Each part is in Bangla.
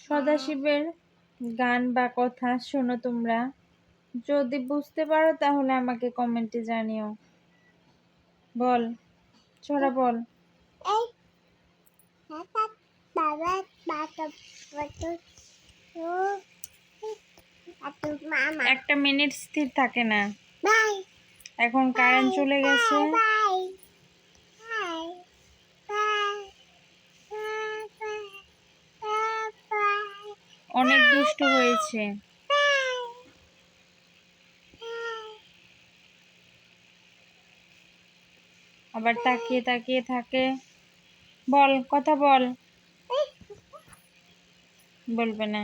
সদাশিবের গান বা কথা শোনো তোমরা। যদি বুঝতে পারো তাহলে আমাকে কমেন্টে জানিও। বল ছোড়া বল। একটা মিনিট স্থির থাকে না। এখন কারেন্ট চলে গেছে। অনেক দুষ্টু হয়েছে। আবার তাকিয়ে তাকিয়ে থাকে। বল কথা বল। বলবে না।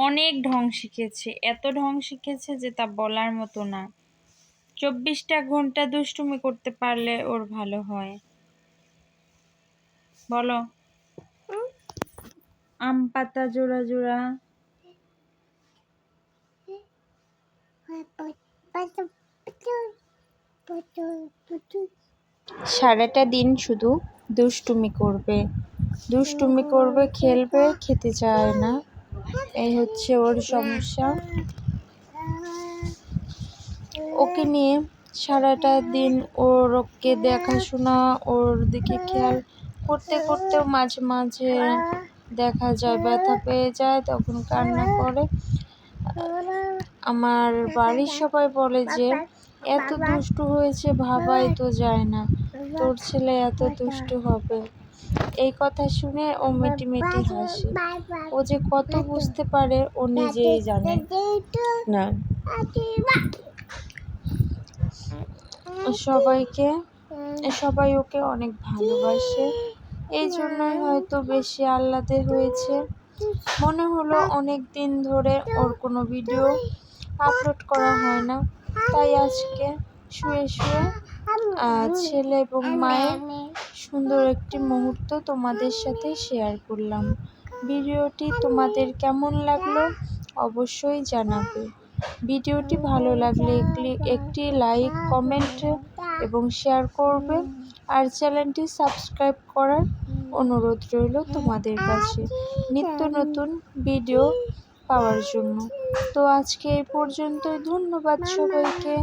অনেক ঢং শিখেছে, এত ঢং শিখেছে যে তা বলার মতো না। 24টা ঘন্টা দুষ্টুমি করতে পারলে ওর ভালো হয়। বলো। আম পাতা জোড়া জোড়া। সারাটা দিন শুধু দুষ্টুমি করবে, দুষ্টুমি করবে, খেলবে, খেতে চায় না। এই হচ্ছে ওর সমস্যা। ওকে নিয়ে সারাটা দিন ওরকে দেখাশোনা, ওর দিকে খেয়াল করতে করতেও মাঝে মাঝে দেখা যায় ব্যথা পেয়ে যায়, তখন কান্না করে। আমার বাড়ির সবাই বলে যে এত দুষ্টু হয়েছে, ভাবাই তো যায় না তোর ছেলে এত দুষ্টু হবে। এই কথা শুনে ও মিটি মিটি হাসে। ও যে কত বুঝতে পারে ও নিজেই জানে না। সবাই ওকে অনেক ভালোবাসে, এই জন্যই হয়তো বেশি আহ্লাদে হয়েছে। মনে হলো অনেক দিন ধরে ওর কোনো ভিডিও আপলোড করা হয় না, তাই আজকে শুয়ে শুয়ে ছেলে এবং মায়ের সুন্দর একটি মুহূর্ত তোমাদের সাথে শেয়ার করলাম। ভিডিওটি তোমাদের কেমন লাগলো অবশ্যই জানাবে। ভিডিওটি ভালো লাগলে একটি লাইক, কমেন্ট এবং শেয়ার করবে। আর চ্যানেলটি সাবস্ক্রাইব করার অনুরোধ রইল তোমাদের কাছে নিত্য নতুন ভিডিও পাওয়ার জন্য। তো আজকে এই পর্যন্তই। ধন্যবাদ সবাইকে।